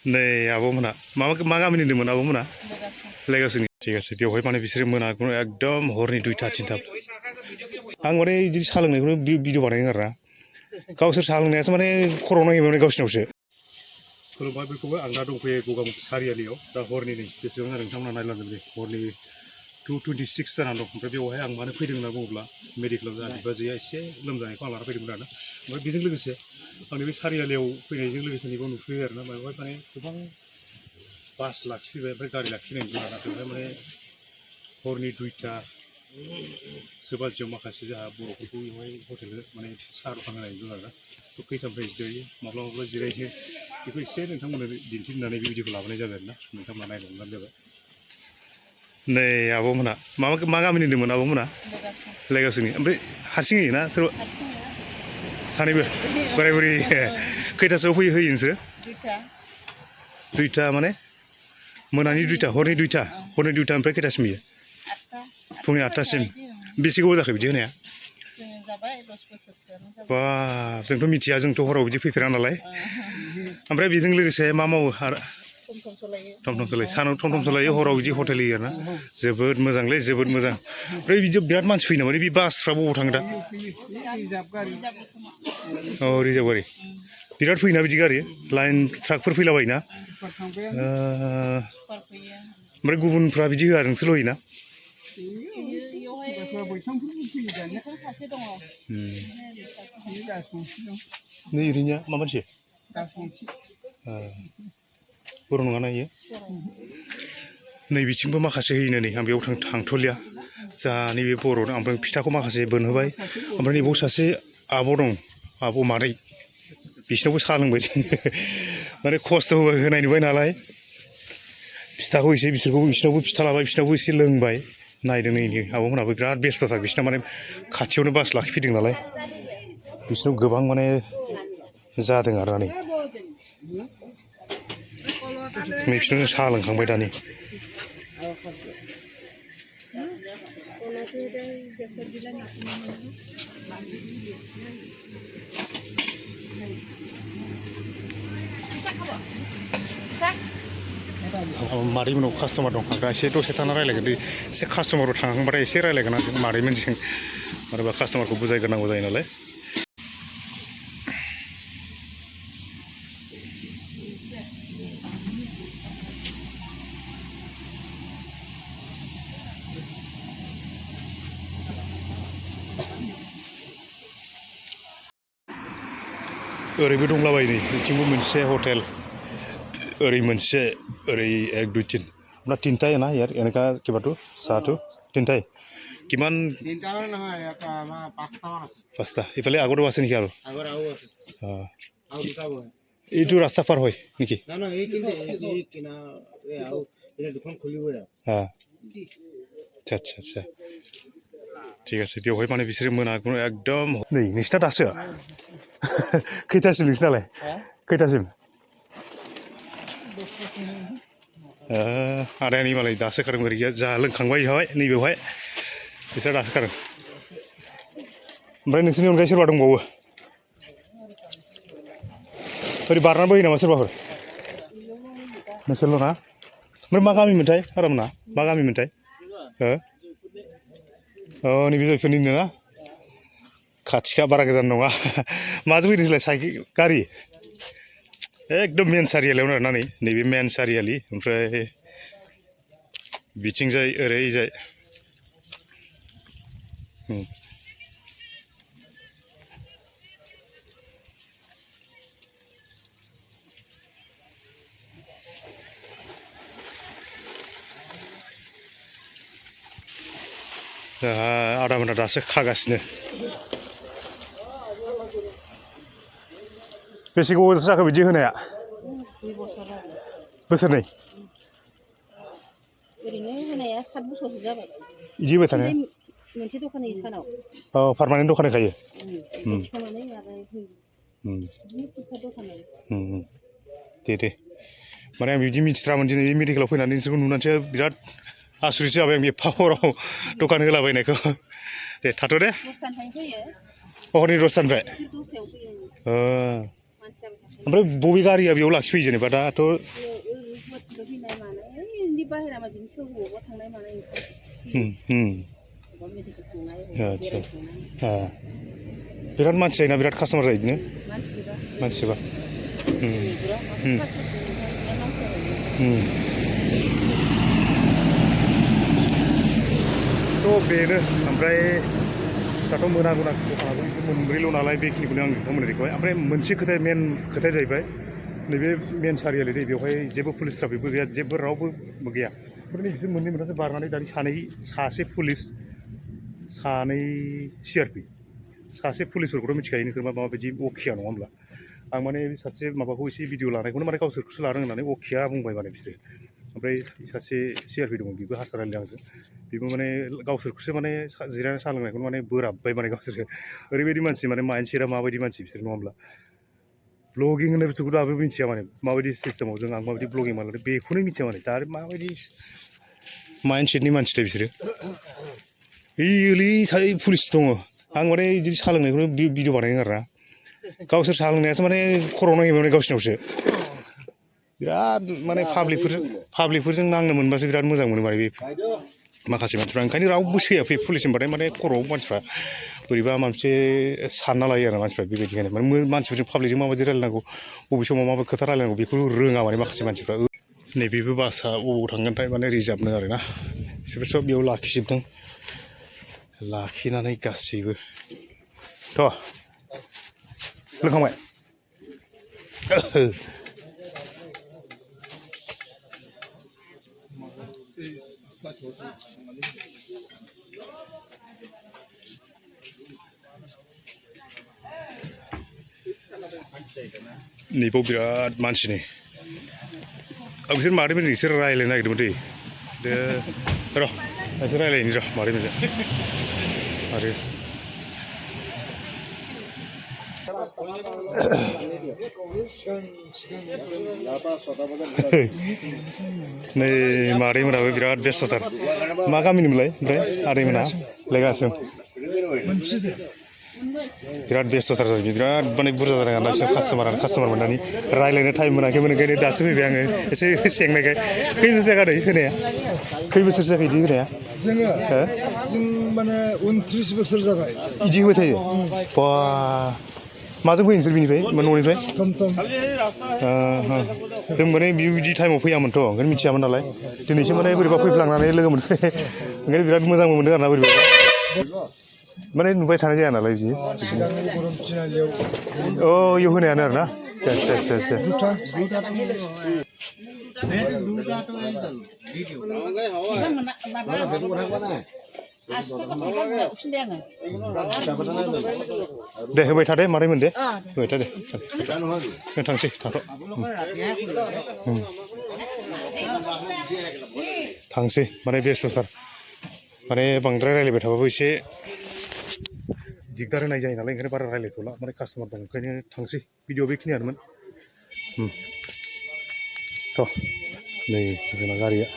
नै आब'मोना मा गामिनि होनदोंमोन आब'मोना लेगासिनि ठीक আছে बेवहाय माने बिसोरो मोनाखौनो एकदम हरनि 2टा 3टा आं माने बिदि साहा लोंनायखौनो भिडिअ बानायदों आरोना गावसोर साहा लोंनायासो माने खर'आव नाङो माने गावसिनावसो खुलुमबाय बयखौबो आं दा दंफैयो गगामुख सारियालियाव दा हरनि नै बेसेबां जादों नोंथांमोना नायलांदों दे हरनि 2:26 जानानै दं ओमफ्राय बेवहाय आं मानो फैदों होनना बुङोब्ला मेडिकेलाव जोंहा बिबाजैया एसे लोमजानायखौ आं लाना फैदोंमोन आरोना ओमफ्राय बेजों लोगोसे आंनि बे सारियालियाव फैनायजों लोगोसे नैबाव नुफैयो आरोना बेवहाय माने गोबां बास लाखिफैबाय ओमफ्राय गारि लाखिनाय जोंहा बेवहाय माने हरनि 2टा सोबाजियाव माखासे जोंहा बर'फोरखौ बेवहाय हटेल माने साहा दखान होनाय दं आरोना खैथानिफ्राय जिरायो माब्लाबा जिरायो बेखौ एसे नोंथांमोननो दिन्थिनो होननानै बे भिडिअखौ लाबोनाय जाबाय आरोना नोंथांमोना नायलांबानो जाबाय नै आब'मोना मा गामिनि होनदोंमोन आब'मोना लेगासिनि ओमफ्राय हारसिं होयोना सोरबा सानैबो बोराय बुरि खैथासोआव होयो नोंसोरो 2टा माने मोनानि 2टा हरनि 2टा ओमफ्राय खैथासिम होयो फुंनि 8टासिम बेसे गोबाव जाखो बिदि होनाया बा जोंथ' मिथिया जोंथ' हराव बिदि फैफेरा नालाय ओमफ्राय बेजों लोगोसे मा मावो आरो टमटम सालायो सानाव टमटम सालायो हराव बिदि हटेल होयो आरोना जोबोद मोजांलै जोबोद मोजां ओमफ्राय बिदि बिराद मानसि फैयो नामा बे बासफ्रा बबाव थाङो दा औ रिजार्भ गारि बिराद फैयोना बिदि गारि लाइन ट्राकफोर फैलाबायोना ओमफ्राय गुबुनफ्रा बिदि होआ नोंसोरल' होयोना नै ओरैनिया मा मानसि बर' नङाना इयो नै बिथिंबो माखासे होयोनो नै आं बेयाव थांथ'लिया जोंहा नैबे बर' ओमफ्राय फिथाखौ माखासे बोनहोबाय ओमफ्राय नैबाव सासे आब' दं आब' मादै बिसिनावबो साहा लोंबाय जों माने खस्थ' होनाय नुबाय नालाय फिथाखौ एसे बिसिनावबो फिथा लाबाय बिसिनावबो एसे लोंबाय नायदों नै आब'मोनहाबो बिराद बेस्थ'थार बिसिना माने खाथियावनो बास लाखिफैदों नालाय बिसिनाव गोबां माने जादों आरो नै बिसोरनो साहा लोंखांबाय दानि मादैमोनाव कास्टमार दं दा एसे दसे थाना रायलायगोन एसे कास्टमारबो थांहांबाथाय एसे रायलायगोन आं मादैमोनजों मानोबा कास्टमारखौ बुजायग्रोनांगौ जायो नालाय ओरैबो दंलाबायो नै बिथिंबो मोनसे हटेल ओरै मोनसे ओरै 1 2 3 अपना 3टा है ना यार এনেকা কিবাটো চাহটো 3টাই কিমান 3টা নহয় এটা 5টা ইফালে আগৰো আছে নেকি আৰু আৰু দুটা বহে এইটো ৰাস্তা পাৰ হয় নেকি না না এই কিন্তু এই কিনা এই আৰু এটা দুখন খুলিবই আচ্ছা আচ্ছা আচ্ছা ঠিক আছে बेवहाय माने बिसोर मोनाखौनो एकदम नै नोंसिना दासो खैथासिम नोंसिनालाय खैथासिम आदायानि मालाय दासो खारदों ओरै गैया जा लोंखांबाय बेवहाय नैबेवहाय बिसोर दासो खारदों ओमफ्राय नोंसोरनि अनगायै सोरबा दंबावो ओरै बारनानैबो होयो नामा सोरबाफोर नोंसोरल' ना ओमफ्राय मा गामिमोनथाय आरामना मा गामिमोनथाय नैबे जयपुरनिनो ना खाथिखा बारा गोजान नङा माजों फैदों नोंसोरलाय साइकेल गारि एकदम मेन सारियालियावनो आरोना नैबे मेन सारियालि ओमफ्राय बिथिंजाय ओरैजाय आदा मोना दासो खागासिनो बेसे गोबाव जाखो बिदि होनाया बोसोरनै ओरैनो होनाया 7 बोसोरसो जाबाय बिदि होबाय थानाया मोनसे दखान होयो सानाव पारमानेन्ट दखान होखायो थिखांनानै आरो दे माने आं बिदि मिथिथारामोन दिनै मेडिकेलाव फैनानै नोंसोरखौ नुनानैसो बिराद आसुरित जाबाय आं एफा हराव दखान होलाबायनायखौ दे थाथ' दे हरनि 10टानिफ्राय ओमफ्राय बबे गारिया बेयाव लाखिफैयो जेनेबा दाथ' आदसा बिराद मानसि जायोना बिराद कास्टमार जायो बिदिनो मानसिबा थ' बेनो ओमफ्राय दाथ' मोना दखानाबो मोनब्रैल' नालाय बेखिनिखौनो आं नोंथांमोननो देखायबाय ओमफ्राय मोनसे खोथाया मेन खोथाया जाहैबाय नैबे मेन सारियालि दै बेवहाय जेबो पुलिस ट्राफिकबो गैया जेबो रावबो गैया ओमफ्राय बिसोर मोननै मोनथामसो बारनानै दानि सासे पुलिस सानै CRP सासे पुलिसफोरखौथ' मिथिखायो नोंसोर माबायदि अखिया नङा होमब्ला आं माने सासे माबाखौ एसे भिडिअ लानायखौनो माने गावसोरखौसो लादों होननानै अखिया बुंबाय माने बिसोरो ओमफ्राय सासे CRP दङ बेबो हारसा रायलायदों आंजों बेबो माने गावसोरखौसो माने जिरायना साहा लोंनायखौनो माने बोराबबाय माने गावसोरो ओरैबायदि मानसि माने माइन्डसेटआ माबायदि मानसि बिसोर नङा होमब्ला ब्लगिं होननाय बुस्थुखौ दाबो मिथिया माने माबायदि सिस्टेमाव जों आं माबायदि ब्लगिं मावदों बेखौनो मिथिया माने दा आरो माबायदि माइन्डसेटनि मानसिथाय बिसोरो ओइलै सासे पुलिस दङ आं माने बिदि साहा लोंनायखौनो भिडिअ बानायदों आरोना गावसोर साहा लोंनायासो माने खर'आव नाङो माने गावसिनावसो बिराद माने पाब्लिकफोरजों नांनो मोनबासो बिराद मोजां मोनो माने बे माखासे मानसिफ्रा ओंखायनो रावबो सैयाफै पुलिस होनबाथाय माने खर'आव मानसिफ्रा बोरैबा माबा मोनसे सानना लायो आरो मानसिफ्रा बेबायदिखायनो माने मानसिफोरजों पाब्लिकजों माबायदि रायलायनांगौ बबे समाव माबायदि खोथा रायलायनांगौ बेखौ रोङा माने माखासे मानसिफ्रा नैबेबो बासआ बबाव थांगोनथाय माने रिजार्भनो आरोना बिसोरबो सब बेयाव लाखिजोबदों लाखिनानै गासैबो थ' लोंखांबाय नैबाव बिराद मानसिनि बिसोर मादैमोनजों बिसोर रायलायनो नागिरदोंमोन दै र' बिसोर रायलायनि र' मादैमोनजों आरो नै मादैमोनाबो बिराद बेस्थ'थार मा गामिनिमोनलाय ओमफ्राय आदैमोना लेगासिनो बिराद बेस्थ'थार जायो बिराद माने बुरजा जादों आरोना बिसोर कास्टमार मोननानै रायलायनो टाइम मोनाखैमोन ओंखायनो दासो फैबाय आङो एसे सेंनायखाय खै बोसोर जाखादों होनाया खै बोसोर जाखो बिदि होनाया जों माने 29 बोसोर जाबाय बिदि होबाय थायो बा माजों फैयो नोंसोर बिनिफ्राय न'निफ्राय जों माने बिदि टाइमाव फैयामोनथ' ओंखायनो मिथियामोन नालाय दिनैसो माने बोरैबा फैफ्लांनानै लोगो मोनबाय ओंखायनो बिराद मोजांबो मोनदों आरोना बोरैबा माने नुबाय थानाय जाया नालाय बिदि अ इयाव होनायानो आरोना दे होबाय थादे मादैमोन दे होबाय थादे थांसै थांसै माने बेस्थ'थार माने बांद्राय रायलायबाय थाबाबो एसे दिगदार होनाय जायो नालाय ओंखायनो बारा रायलायथ'ला माने कास्टमार दं ओंखायनो थांसै भिडिअ बेखिनियानोमोन थ' नै जोंना गारिया